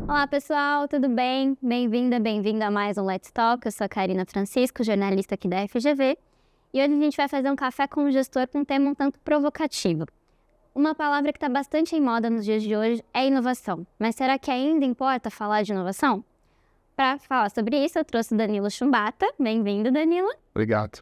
Olá pessoal, tudo bem? Bem-vindo a mais um Let's Talk. Eu sou a Karina Francisco, jornalista aqui da FGV. E hoje a gente vai fazer um café com o gestor com um tema um tanto provocativo. Uma palavra que está bastante em moda nos dias de hoje é inovação. Mas será que ainda importa falar de inovação? Para falar sobre isso, eu trouxe o Danilo Chumbata. Bem-vindo, Danilo. Obrigado.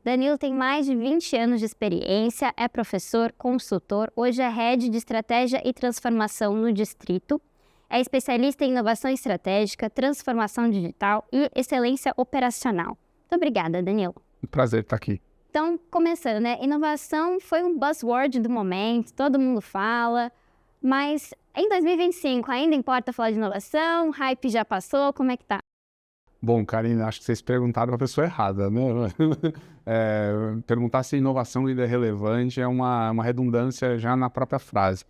Danilo tem mais de 20 anos de experiência, é professor, consultor, hoje é Head de Estratégia e Transformação no Distrito, é especialista em inovação estratégica, transformação digital e excelência operacional. Muito obrigada, Danilo. Um prazer estar aqui. Então, começando, né? Inovação foi um buzzword do momento, todo mundo fala, mas em 2025 ainda importa falar de inovação? Hype já passou? Como é que tá? Bom, Karina, acho que vocês perguntaram para a pessoa errada, né? Perguntar se inovação ainda é relevante é uma redundância já na própria frase.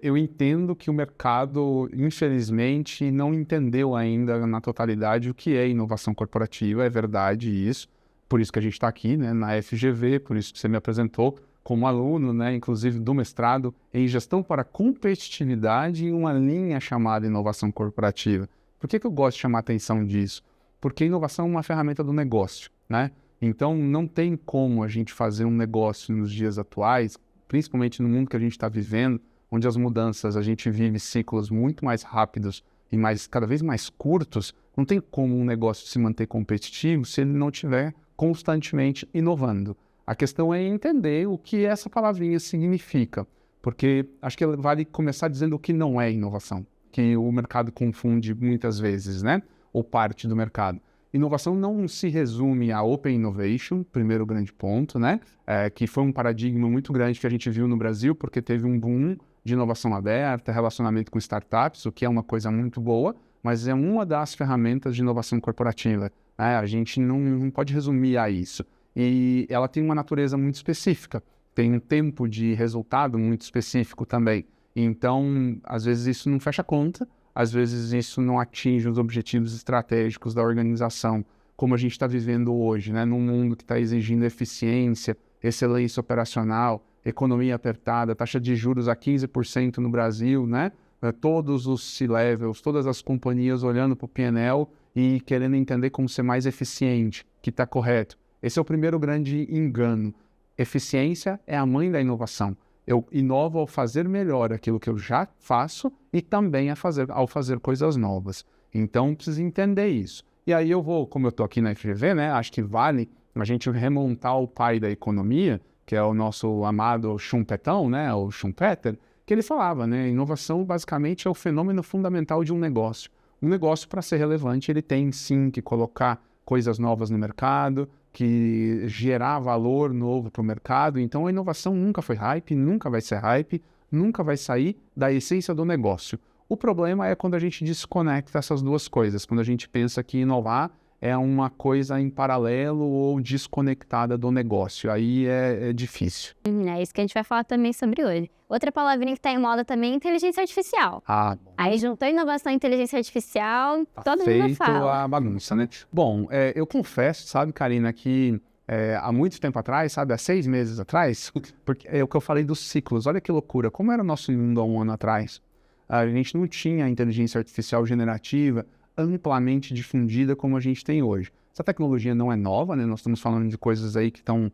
Eu entendo que o mercado, infelizmente, não entendeu ainda na totalidade o que é inovação corporativa, é verdade isso. Por isso que a gente está aqui, né, na FGV, por isso que você me apresentou como aluno, né, inclusive do mestrado em Gestão para Competitividade em uma linha chamada Inovação Corporativa. Por que eu gosto de chamar a atenção disso? Porque inovação é uma ferramenta do negócio, né? Então, não tem como a gente fazer um negócio nos dias atuais, principalmente no mundo que a gente está vivendo, onde as mudanças, a gente vive ciclos muito mais rápidos e cada vez mais curtos, não tem como um negócio se manter competitivo se ele não estiver constantemente inovando. A questão é entender o que essa palavrinha significa, porque acho que vale começar dizendo o que não é inovação, que o mercado confunde muitas vezes, né? Ou parte do mercado. Inovação não se resume a Open Innovation, primeiro grande ponto, né? Que foi um paradigma muito grande que a gente viu no Brasil, porque teve um boom de inovação aberta, relacionamento com startups, o que é uma coisa muito boa, mas é uma das ferramentas de inovação corporativa, né? A gente não pode resumir a isso. E ela tem uma natureza muito específica, tem um tempo de resultado muito específico também. Então, às vezes isso não fecha a conta, às vezes isso não atinge os objetivos estratégicos da organização, como a gente está vivendo hoje, né? Num mundo que está exigindo eficiência, excelência operacional, economia apertada, taxa de juros a 15% no Brasil, né? Todos os C-levels, todas as companhias olhando para o P&L e querendo entender como ser mais eficiente, que está correto. Esse é o primeiro grande engano. Eficiência é a mãe da inovação. Eu inovo ao fazer melhor aquilo que eu já faço e também ao fazer coisas novas. Então, preciso entender isso. E aí eu vou, como eu estou aqui na FGV, né, acho que vale a gente remontar o pai da economia, que é o nosso amado Schumpeter, né, o Schumpeter, que ele falava, né, inovação basicamente é o fenômeno fundamental de um negócio. Um negócio, para ser relevante, ele tem sim que colocar coisas novas no mercado, que gerar valor novo para o mercado. Então a inovação nunca foi hype, nunca vai ser hype, nunca vai sair da essência do negócio. O problema é quando a gente desconecta essas duas coisas, quando a gente pensa que inovar é uma coisa em paralelo ou desconectada do negócio. Aí é difícil. É isso que a gente vai falar também sobre hoje. Outra palavrinha que está em moda também é inteligência artificial. Bom. Aí juntou inovação e inteligência artificial, todo mundo fala. Feito a bagunça, né? Bom, eu confesso, sabe, Karina, que há muito tempo atrás, sabe, há 6 meses atrás, porque é o que eu falei dos ciclos. Olha que loucura, como era o nosso mundo há um ano atrás? A gente não tinha inteligência artificial generativa amplamente difundida como a gente tem hoje. Essa tecnologia não é nova, né? Nós estamos falando de coisas aí que estão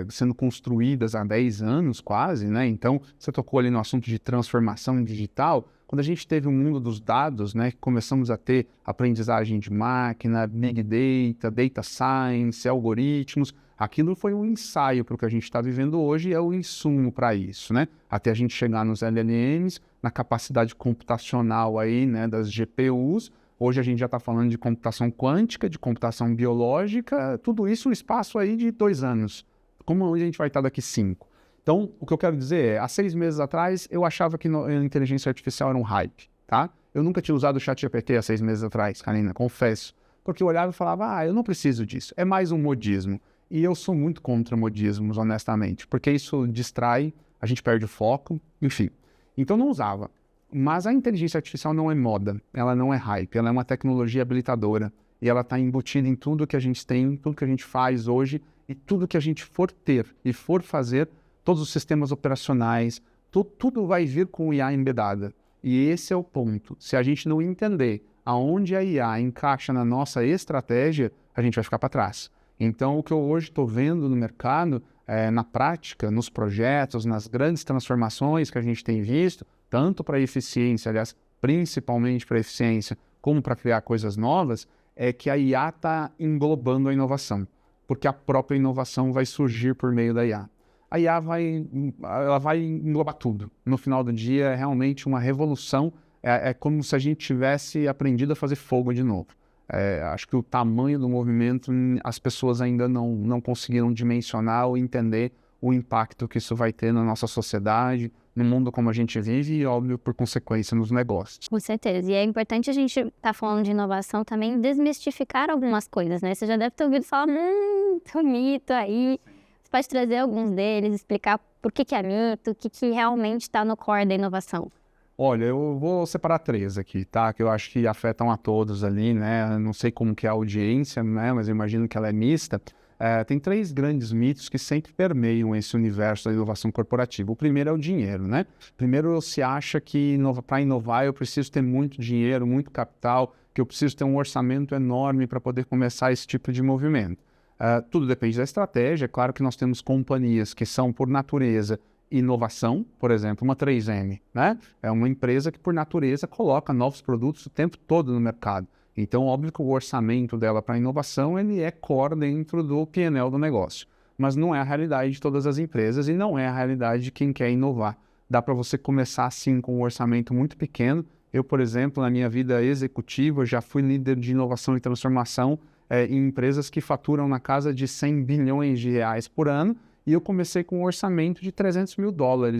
sendo construídas há 10 anos quase, né? Então, você tocou ali no assunto de transformação digital. Quando a gente teve o mundo dos dados, né? Começamos a ter aprendizagem de máquina, Big Data, Data Science, algoritmos. Aquilo foi um ensaio para o que a gente está vivendo hoje e é o insumo para isso, né? Até a gente chegar nos LLMs, na capacidade computacional aí, né? Das GPUs. Hoje a gente já está falando de computação quântica, de computação biológica, tudo isso no espaço aí de 2 anos. Como a gente vai estar daqui 5? Então, o que eu quero dizer é, há 6 meses atrás, eu achava que a inteligência artificial era um hype, tá? Eu nunca tinha usado o ChatGPT há 6 meses atrás, Karina, confesso. Porque eu olhava e falava, eu não preciso disso, é mais um modismo. E eu sou muito contra modismos, honestamente, porque isso distrai, a gente perde o foco, enfim. Então, não usava. Mas a inteligência artificial não é moda, ela não é hype, ela é uma tecnologia habilitadora e ela está embutida em tudo que a gente tem, tudo que a gente faz hoje e tudo que a gente for ter e for fazer, todos os sistemas operacionais, tudo vai vir com IA embedada. E esse é o ponto. Se a gente não entender aonde a IA encaixa na nossa estratégia, a gente vai ficar para trás. Então, o que eu hoje estou vendo no mercado, na prática, nos projetos, nas grandes transformações que a gente tem visto, tanto para eficiência, aliás, principalmente para eficiência, como para criar coisas novas, é que a IA está englobando a inovação, porque a própria inovação vai surgir por meio da IA. A IA vai englobar tudo. No final do dia, é realmente uma revolução. É como se a gente tivesse aprendido a fazer fogo de novo. Acho que o tamanho do movimento, as pessoas ainda não conseguiram dimensionar ou entender o impacto que isso vai ter na nossa sociedade, no mundo como a gente vive e, óbvio, por consequência, nos negócios. Com certeza. E é importante a gente estar falando de inovação também, desmistificar algumas coisas, né? Você já deve ter ouvido falar muito mito aí. Você pode trazer alguns deles, explicar por que é mito, o que realmente está no core da inovação. Olha, eu vou separar 3 aqui, tá? Que eu acho que afetam a todos ali, né? Não sei como que é a audiência, né? Mas eu imagino que ela é mista. Tem 3 grandes mitos que sempre permeiam esse universo da inovação corporativa. O primeiro é o dinheiro, né? Primeiro, se acha que para inovar eu preciso ter muito dinheiro, muito capital, que eu preciso ter um orçamento enorme para poder começar esse tipo de movimento. Tudo depende da estratégia. É claro que nós temos companhias que são, por natureza, inovação, por exemplo, uma 3M, né? É uma empresa que, por natureza, coloca novos produtos o tempo todo no mercado. Então, óbvio que o orçamento dela para inovação, ele é core dentro do P&L do negócio. Mas não é a realidade de todas as empresas e não é a realidade de quem quer inovar. Dá para você começar, assim, com um orçamento muito pequeno. Eu, por exemplo, na minha vida executiva, já fui líder de inovação e transformação em empresas que faturam na casa de 100 bilhões de reais por ano. E eu comecei com um orçamento de $300 mil.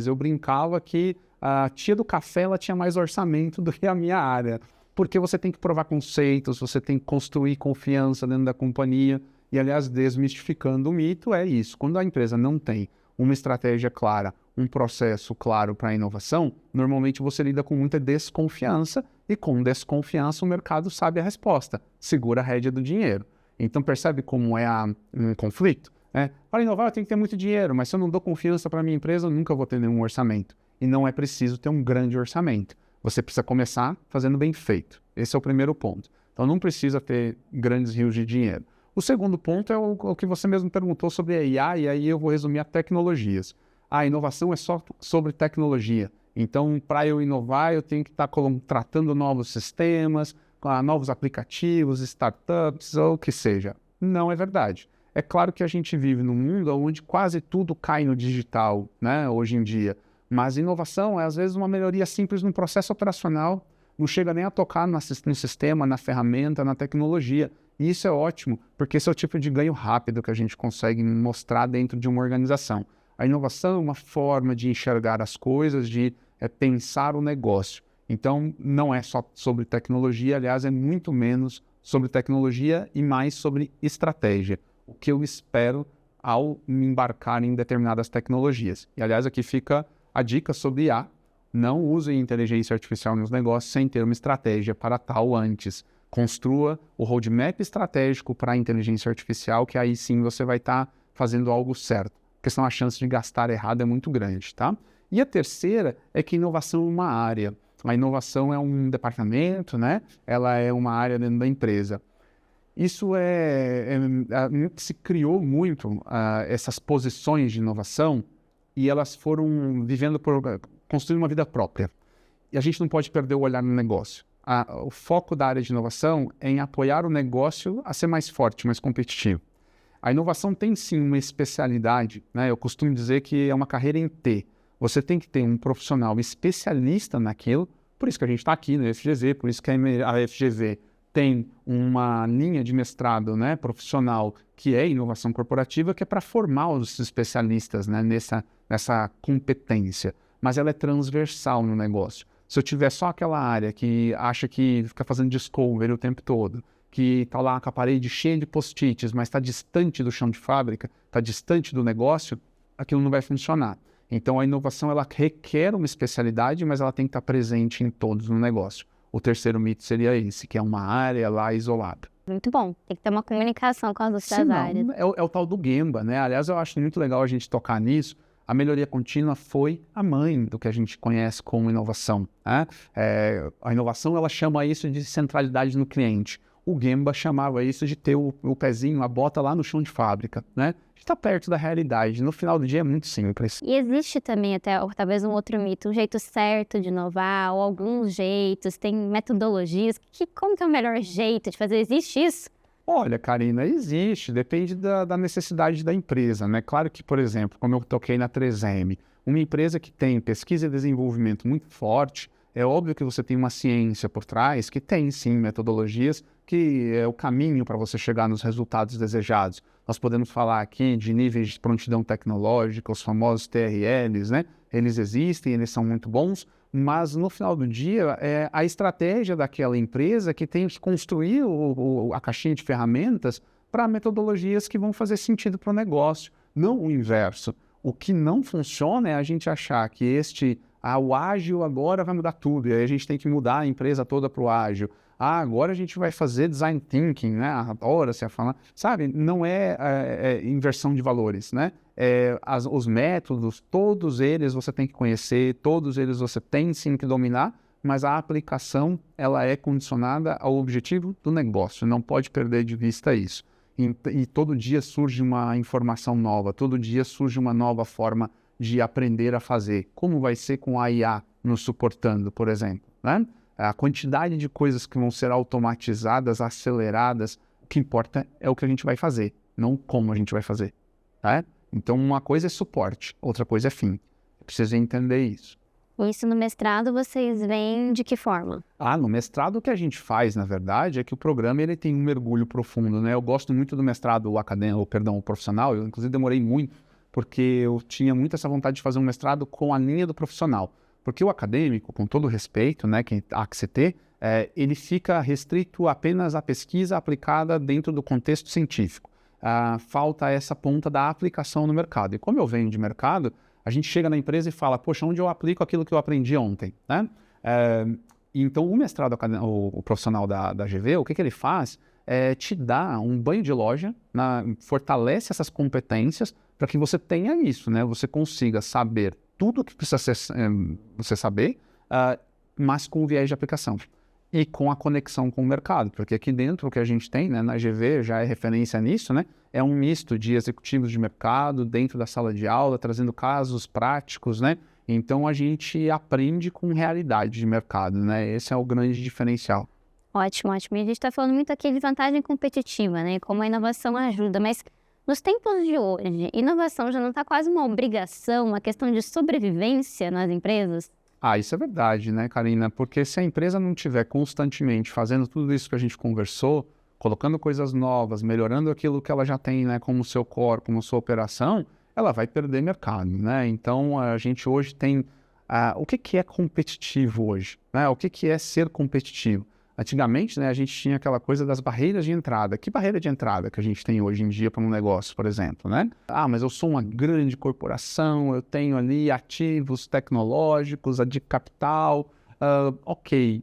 Eu brincava que a tia do café ela tinha mais orçamento do que a minha área. Porque você tem que provar conceitos, você tem que construir confiança dentro da companhia. E, aliás, desmistificando o mito, é isso. Quando a empresa não tem uma estratégia clara, um processo claro para a inovação, normalmente você lida com muita desconfiança. E com desconfiança o mercado sabe a resposta. Segura a rédea do dinheiro. Então, percebe como é um conflito? Para inovar eu tenho que ter muito dinheiro, mas se eu não dou confiança para a minha empresa, eu nunca vou ter nenhum orçamento. E não é preciso ter um grande orçamento. Você precisa começar fazendo bem feito. Esse é o primeiro ponto. Então não precisa ter grandes rios de dinheiro. O segundo ponto é o que você mesmo perguntou sobre a IA, e aí eu vou resumir a tecnologias. A inovação é só sobre tecnologia. Então, para eu inovar, eu tenho que estar tratando novos sistemas, novos aplicativos, startups, ou o que seja. Não é verdade. É claro que a gente vive num mundo onde quase tudo cai no digital, né, hoje em dia. Mas inovação é, às vezes, uma melhoria simples no processo operacional. Não chega nem a tocar no sistema, na ferramenta, na tecnologia. E isso é ótimo, porque esse é o tipo de ganho rápido que a gente consegue mostrar dentro de uma organização. A inovação é uma forma de enxergar as coisas, de pensar o negócio. Então, não é só sobre tecnologia, aliás, é muito menos sobre tecnologia e mais sobre estratégia. O que eu espero ao me embarcar em determinadas tecnologias. E, aliás, aqui fica a dica sobre IA. Não use inteligência artificial nos negócios sem ter uma estratégia para tal antes. Construa o roadmap estratégico para a inteligência artificial, que aí sim você vai estar fazendo algo certo. Porque senão a chance de gastar errado é muito grande, tá? E a terceira é que inovação é uma área. A inovação é um departamento, né? Ela é uma área dentro da empresa. Isso se criou muito essas posições de inovação e elas foram construindo uma vida própria. E a gente não pode perder o olhar no negócio. O foco da área de inovação é em apoiar o negócio a ser mais forte, mais competitivo. A inovação tem sim uma especialidade, né? Eu costumo dizer que é uma carreira em T. Você tem que ter um profissional especialista naquilo, por isso que a gente está aqui no FGV, por isso que a FGV tem uma linha de mestrado, né, profissional, que é inovação corporativa, que é para formar os especialistas, né, nessa competência. Mas ela é transversal no negócio. Se eu tiver só aquela área que acha que fica fazendo discovery o tempo todo, que está lá com a parede cheia de post-its, mas está distante do chão de fábrica, está distante do negócio, aquilo não vai funcionar. Então a inovação ela requer uma especialidade, mas ela tem que estar presente em todos no negócio. O terceiro mito seria esse, que é uma área lá isolada. Muito bom. Tem que ter uma comunicação com as outras áreas. É o tal do Gemba, né? Aliás, eu acho muito legal a gente tocar nisso. A melhoria contínua foi a mãe do que a gente conhece como inovação, né? A inovação, ela chama isso de centralidade no cliente. O Gemba chamava isso de ter o pezinho, a bota lá no chão de fábrica, né? Está perto da realidade. No final do dia é muito simples. E existe também até, ou talvez um outro mito, um jeito certo de inovar, ou alguns jeitos, tem metodologias. Como que é o melhor jeito de fazer? Existe isso? Olha, Karina, existe, depende da necessidade da empresa, né? Claro que, por exemplo, como eu toquei na 3M, uma empresa que tem pesquisa e desenvolvimento muito forte, é óbvio que você tem uma ciência por trás que tem, sim, metodologias que é o caminho para você chegar nos resultados desejados. Nós podemos falar aqui de níveis de prontidão tecnológica, os famosos TRLs, né? Eles existem, eles são muito bons, mas no final do dia é a estratégia daquela empresa que tem que construir a caixinha de ferramentas para metodologias que vão fazer sentido para o negócio, não o inverso. O que não funciona é a gente achar que o ágil agora vai mudar tudo, e aí a gente tem que mudar a empresa toda para o ágil. Agora a gente vai fazer design thinking, né? Adora se falar, sabe? Não é inversão de valores, né? Os métodos, todos eles você tem que conhecer, todos eles você tem sim que dominar, mas a aplicação ela é condicionada ao objetivo do negócio, não pode perder de vista isso. E todo dia surge uma informação nova, todo dia surge uma nova forma de aprender a fazer. Como vai ser com a IA nos suportando, por exemplo, né? A quantidade de coisas que vão ser automatizadas, aceleradas, o que importa é o que a gente vai fazer, não como a gente vai fazer, tá? Então, uma coisa é suporte, outra coisa é fim. Eu preciso entender isso. Isso no mestrado vocês veem de que forma? No mestrado o que a gente faz, na verdade, é que o programa ele tem um mergulho profundo, né? Eu gosto muito do mestrado acadêmico, o profissional, eu inclusive demorei muito, porque eu tinha muito essa vontade de fazer um mestrado com a linha do profissional. Porque o acadêmico, com todo respeito, né, que há que se ter, ele fica restrito apenas à pesquisa aplicada dentro do contexto científico. Falta essa ponta da aplicação no mercado. E como eu venho de mercado, a gente chega na empresa e fala, poxa, onde eu aplico aquilo que eu aprendi ontem, né? Então, o mestrado, o profissional da GV, o que ele faz é te dar um banho de loja, fortalece essas competências para que você tenha isso, né? Você consiga saber tudo o que precisa você saber, mas com viés de aplicação e com a conexão com o mercado, porque aqui dentro o que a gente tem, né, na GV já é referência nisso, né? É um misto de executivos de mercado dentro da sala de aula, trazendo casos práticos, né? Então a gente aprende com realidade de mercado, né? Esse é o grande diferencial. Ótimo, ótimo. E a gente está falando muito aqui de vantagem competitiva, né? Como a inovação ajuda, mas nos tempos de hoje, inovação já não está quase uma obrigação, uma questão de sobrevivência nas empresas? Isso é verdade, né, Karina? Porque se a empresa não estiver constantemente fazendo tudo isso que a gente conversou, colocando coisas novas, melhorando aquilo que ela já tem, né, como seu core, como sua operação, ela vai perder mercado, né? Então, a gente hoje tem... o que é competitivo hoje, né? O que é ser competitivo? Antigamente, né, a gente tinha aquela coisa das barreiras de entrada. Que barreira de entrada que a gente tem hoje em dia para um negócio, por exemplo, né? Mas eu sou uma grande corporação, eu tenho ali ativos tecnológicos, de capital. Ok,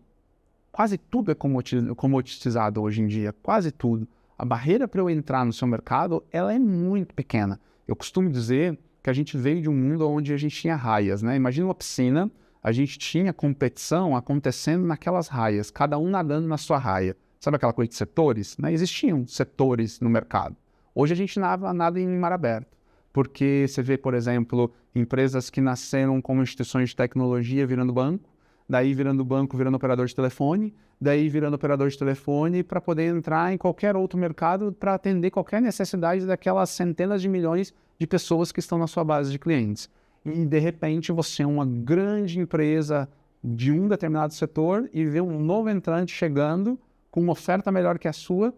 quase tudo é comoditizado hoje em dia, quase tudo. A barreira para eu entrar no seu mercado, ela é muito pequena. Eu costumo dizer que a gente veio de um mundo onde a gente tinha raias, né? Imagina uma piscina, a gente tinha competição acontecendo naquelas raias, cada um nadando na sua raia. Sabe aquela coisa de setores? Né? Existiam setores no mercado. Hoje a gente nada em mar aberto, porque você vê, por exemplo, empresas que nasceram como instituições de tecnologia virando banco, daí virando banco, virando operador de telefone, daí virando operador de telefone para poder entrar em qualquer outro mercado para atender qualquer necessidade daquelas centenas de milhões de pessoas que estão na sua base de clientes. E, de repente, você é uma grande empresa de um determinado setor e vê um novo entrante chegando com uma oferta melhor que a sua,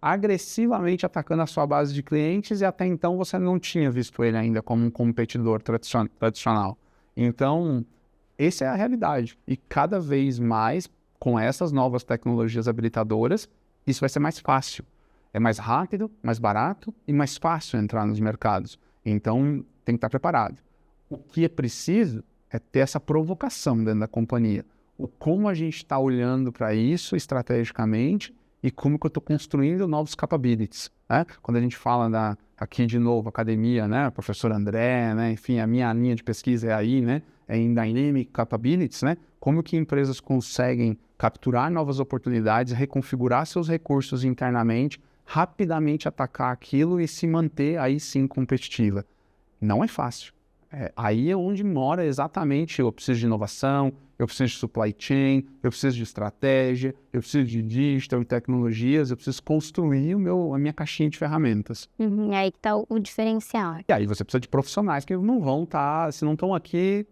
agressivamente atacando a sua base de clientes, e até então você não tinha visto ele ainda como um competidor tradicional. Então, essa é a realidade. E cada vez mais, com essas novas tecnologias habilitadoras, isso vai ser mais fácil. É mais rápido, mais barato e mais fácil entrar nos mercados. Então, tem que estar preparado. O que é preciso é ter essa provocação dentro da companhia. Como a gente está olhando para isso estrategicamente e como que eu estou construindo novos capabilities, né? Quando a gente fala aqui de novo, academia, né? Professor André, né? Enfim, a minha linha de pesquisa é aí, né? É em Dynamic Capabilities, né? Como que empresas conseguem capturar novas oportunidades, reconfigurar seus recursos internamente, rapidamente atacar aquilo e se manter aí sim competitiva. Não é fácil. Aí é onde mora exatamente, eu preciso de inovação, eu preciso de supply chain, eu preciso de estratégia, eu preciso de digital e tecnologias, eu preciso construir a minha caixinha de ferramentas. Uhum, aí que está o diferencial. E aí você precisa de profissionais que não vão estar, se não estão aqui,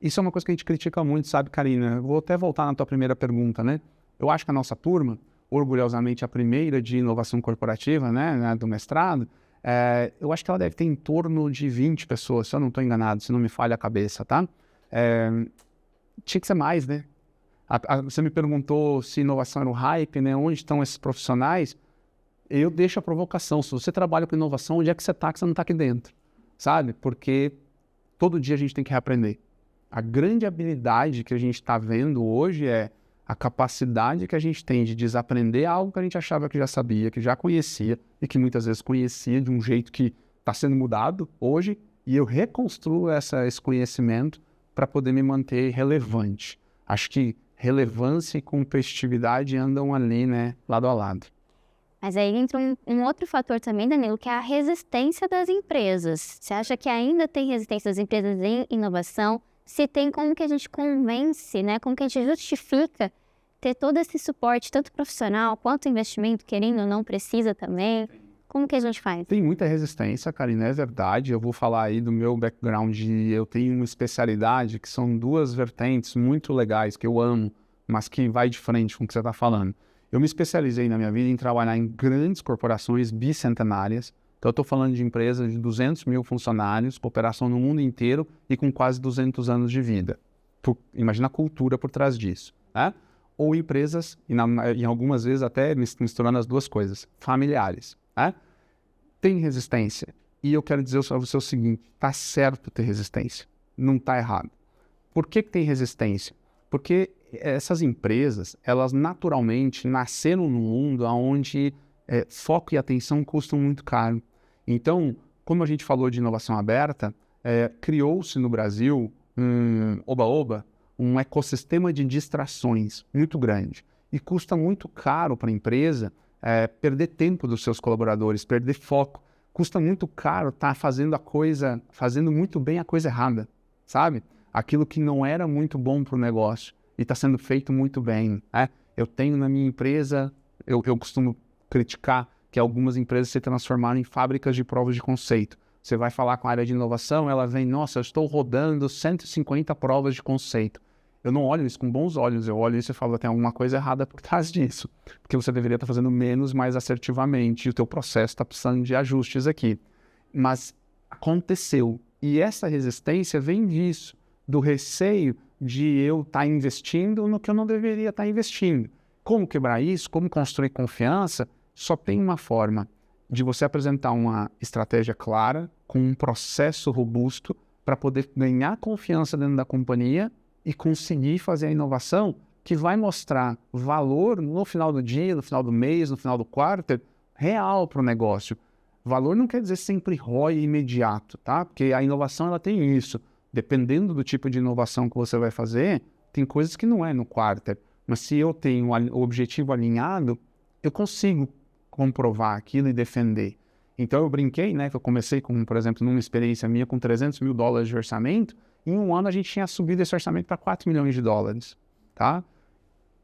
isso é uma coisa que a gente critica muito, sabe, Karina? Eu vou até voltar na tua primeira pergunta, né? Eu acho que a nossa turma, orgulhosamente a primeira de inovação corporativa, né, do mestrado, eu acho que ela deve ter em torno de 20 pessoas, se eu não estou enganado, se não me falha a cabeça, tá? Tinha que ser mais, né? Você me perguntou se inovação era um hype, né? Onde estão esses profissionais? Eu deixo a provocação. Se você trabalha com inovação, onde é que você está que você não está aqui dentro? Sabe? Porque todo dia a gente tem que reaprender. A grande habilidade que a gente está vendo hoje é a capacidade que a gente tem de desaprender algo que a gente achava que já sabia, que já conhecia, e que muitas vezes conhecia de um jeito que está sendo mudado hoje, e eu reconstruo esse conhecimento para poder me manter relevante. Acho que relevância e competitividade andam ali, né, lado a lado. Mas aí entra um outro fator também, Danilo, que é a resistência das empresas. Você acha que ainda tem resistência das empresas em inovação? Se tem, como que a gente convence, né? Como que a gente justifica ter todo esse suporte, tanto profissional quanto investimento, querendo ou não, precisa também? Como que a gente faz? Tem muita resistência, Karina, é verdade. Eu vou falar aí do meu background. Eu tenho uma especialidade que são duas vertentes muito legais, que eu amo, mas que vai de frente com o que você está falando. Eu me especializei na minha vida em trabalhar em grandes corporações bicentenárias. Então, eu estou falando de empresas de 200 mil funcionários, com operação no mundo inteiro e com quase 200 anos de vida. Imagina a cultura por trás disso, né? Ou empresas, e algumas vezes até misturando as duas coisas, familiares. Tem resistência. E eu quero dizer para você o seguinte, está certo ter resistência, não está errado. Por que tem resistência? Porque essas empresas, elas naturalmente nasceram num mundo onde foco e atenção custam muito caro. Então, como a gente falou de inovação aberta, criou-se no Brasil um ecossistema de distrações muito grande. E custa muito caro para a empresa perder tempo dos seus colaboradores, perder foco. Custa muito caro estar fazendo muito bem a coisa errada, sabe? Aquilo que não era muito bom para o negócio e está sendo feito muito bem. Eu tenho na minha empresa, eu costumo criticar que algumas empresas se transformaram em fábricas de provas de conceito. Você vai falar com a área de inovação, ela vem, nossa, eu estou rodando 150 provas de conceito. Eu não olho isso com bons olhos, eu olho isso e falo, tem alguma coisa errada por trás disso. Porque você deveria estar fazendo menos, mais assertivamente, e o teu processo está precisando de ajustes aqui. Mas aconteceu. E essa resistência vem disso, do receio de eu estar investindo no que eu não deveria estar investindo. Como quebrar isso? Como construir confiança? Só tem uma forma de você apresentar uma estratégia clara, com um processo robusto, para poder ganhar confiança dentro da companhia e conseguir fazer a inovação que vai mostrar valor no final do dia, no final do mês, no final do quarto, real para o negócio. Valor não quer dizer sempre ROI imediato, tá? Porque a inovação ela tem isso. Dependendo do tipo de inovação que você vai fazer, tem coisas que não é no quarter. Mas se eu tenho o objetivo alinhado, eu consigo comprovar aquilo e defender. Então eu brinquei, né? Que eu comecei com, por exemplo, numa experiência minha com $300 mil de orçamento. Em um ano a gente tinha subido esse orçamento para $4 milhões, tá?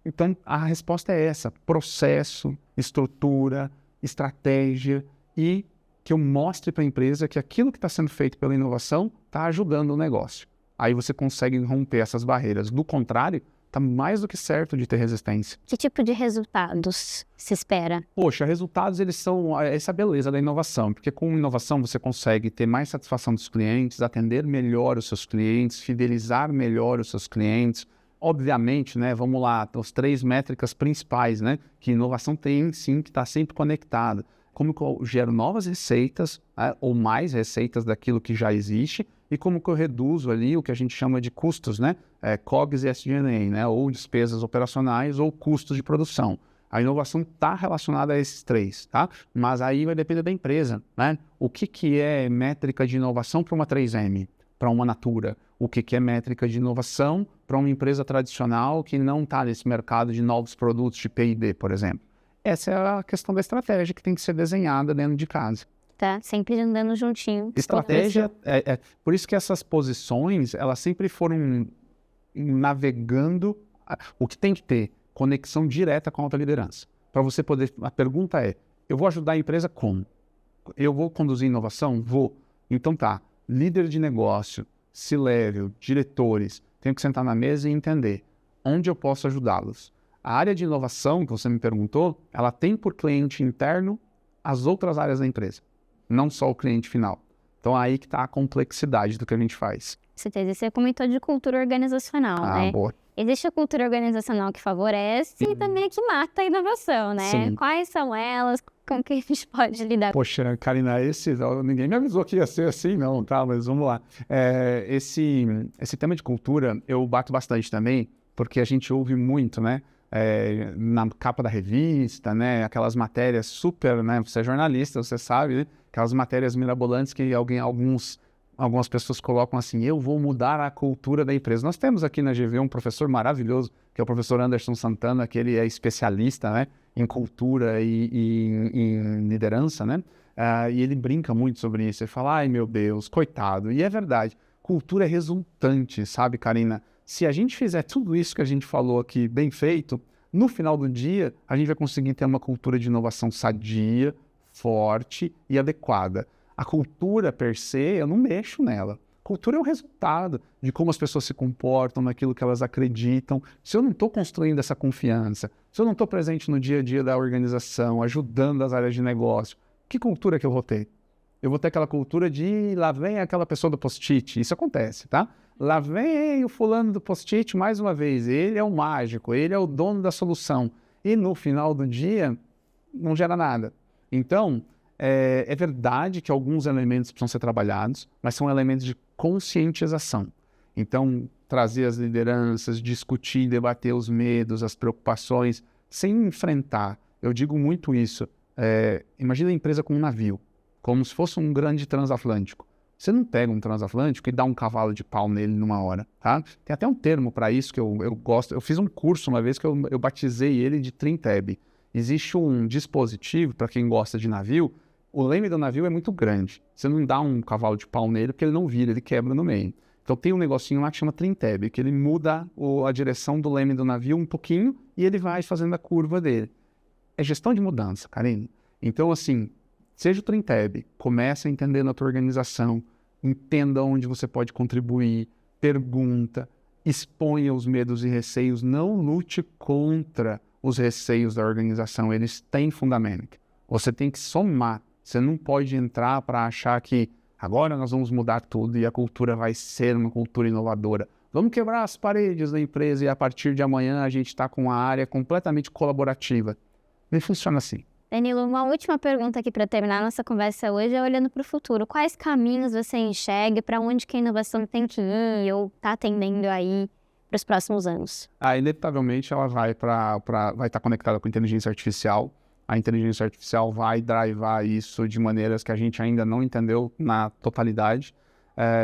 Então a resposta é essa: processo, estrutura, estratégia e que eu mostre para a empresa que aquilo que está sendo feito pela inovação está ajudando o negócio. Aí você consegue romper essas barreiras. Do contrário, está mais do que certo de ter resistência. Que tipo de resultados se espera? Poxa, resultados, eles são essa beleza da inovação, porque com inovação você consegue ter mais satisfação dos clientes, atender melhor os seus clientes, fidelizar melhor os seus clientes. Obviamente, né, vamos lá, as 3 métricas principais, né, que inovação tem sim, que está sempre conectada. Como que eu gero novas receitas, ou mais receitas daquilo que já existe, e como que eu reduzo ali o que a gente chama de custos, né? COGS e SG&A, né? Ou despesas operacionais ou custos de produção. A inovação está relacionada a esses três, tá? Mas aí vai depender da empresa, né? O que é métrica de inovação para uma 3M, para uma Natura? O que é métrica de inovação para uma empresa tradicional que não está nesse mercado de novos produtos de P&D, por exemplo? Essa é a questão da estratégia que tem que ser desenhada dentro de casa. Tá, sempre andando juntinho. Estratégia, por isso que essas posições, elas sempre foram navegando, o que tem que ter conexão direta com a alta liderança. Para você poder, a pergunta é, eu vou ajudar a empresa como? Eu vou conduzir inovação? Vou. Então tá, líder de negócio, C-level, diretores, tenho que sentar na mesa e entender onde eu posso ajudá-los. A área de inovação, que você me perguntou, ela tem por cliente interno as outras áreas da empresa, não só o cliente final. Então aí que está a complexidade do que a gente faz. Você comentou de cultura organizacional, né? Boa. Existe a cultura organizacional que favorece e também a que mata a inovação, né? Sim. Quais são elas? Como que a gente pode lidar? Poxa, Karina, ninguém me avisou que ia ser assim, não, tá? Mas vamos lá. Esse tema de cultura eu bato bastante também, porque a gente ouve muito, né? Na capa da revista, né? Aquelas matérias super, né? Você é jornalista, você sabe, né? Aquelas matérias mirabolantes que algumas pessoas colocam assim, eu vou mudar a cultura da empresa. Nós temos aqui na GV um professor maravilhoso, que é o professor Anderson Santana, que ele é especialista, né, em cultura e em liderança, né? E ele brinca muito sobre isso. Ele fala, ai meu Deus, coitado. E é verdade, cultura é resultante, sabe, Karina? Se a gente fizer tudo isso que a gente falou aqui bem feito, no final do dia, a gente vai conseguir ter uma cultura de inovação sadia, forte e adequada. A cultura, per se, eu não mexo nela. Cultura é o resultado de como as pessoas se comportam, naquilo que elas acreditam. Se eu não estou construindo essa confiança, se eu não estou presente no dia a dia da organização, ajudando as áreas de negócio, que cultura que eu vou ter? Eu vou ter aquela cultura de lá vem aquela pessoa do post-it. Isso acontece, tá? Lá vem o fulano do post-it mais uma vez. Ele é o mágico, ele é o dono da solução. E no final do dia, não gera nada. Então, é verdade que alguns elementos precisam ser trabalhados, mas são elementos de conscientização. Então, trazer as lideranças, discutir, debater os medos, as preocupações, sem enfrentar. Eu digo muito isso. Imagina a empresa com um navio, como se fosse um grande transatlântico. Você não pega um transatlântico e dá um cavalo de pau nele numa hora, tá? Tem até um termo para isso que eu gosto. Eu fiz um curso uma vez que eu batizei ele de Trim-Tab. Existe um dispositivo, para quem gosta de navio, o leme do navio é muito grande. Você não dá um cavalo de pau nele porque ele não vira, ele quebra no meio. Então tem um negocinho lá que chama Trim-Tab, que ele muda a direção do leme do navio um pouquinho e ele vai fazendo a curva dele. É gestão de mudança, Karine. Então, assim, seja o Trim-Tab, comece a entender na tua organização, entenda onde você pode contribuir, pergunta, exponha os medos e receios, não lute contra os receios da organização, eles têm fundamento. Você tem que somar, você não pode entrar para achar que agora nós vamos mudar tudo e a cultura vai ser uma cultura inovadora. Vamos quebrar as paredes da empresa e a partir de amanhã a gente está com a área completamente colaborativa. Não funciona assim. Danilo, uma última pergunta aqui para terminar a nossa conversa hoje é olhando para o futuro. Quais caminhos você enxerga, para onde que a inovação tem que ir ou está tendendo aí para os próximos anos? Inevitavelmente ela vai estar conectada com a inteligência artificial. A inteligência artificial vai drivar isso de maneiras que a gente ainda não entendeu na totalidade.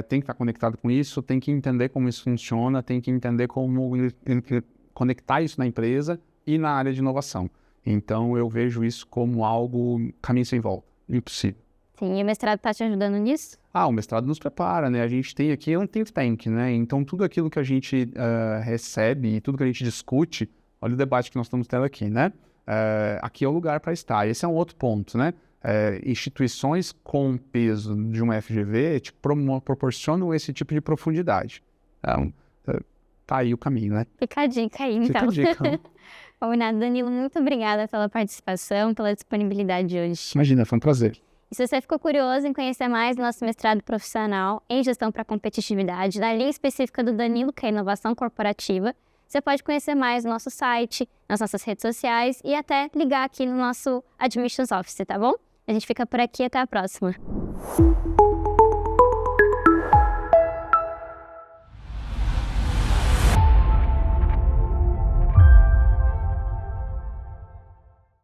Tem que estar conectado com isso, tem que entender como isso funciona, tem que entender como conectar isso na empresa e na área de inovação. Então, eu vejo isso como algo caminho sem volta, impossível. Sim, e o mestrado está te ajudando nisso? O mestrado nos prepara, né? A gente tem aqui um think tank, né? Então, tudo aquilo que a gente recebe e tudo que a gente discute, olha o debate que nós estamos tendo aqui, né? Aqui é o lugar para estar. Esse é um outro ponto, né? Instituições com peso de uma FGV te proporcionam esse tipo de profundidade. Então, tá aí o caminho, né? Fica a dica aí, então. Fica a dica. Combinado, Danilo, muito obrigada pela participação, pela disponibilidade de hoje. Imagina, foi um prazer. E se você ficou curioso em conhecer mais nosso mestrado profissional em gestão para competitividade, na linha específica do Danilo, que é inovação corporativa, você pode conhecer mais no nosso site, nas nossas redes sociais e até ligar aqui no nosso Admissions Office, tá bom? A gente fica por aqui, até a próxima.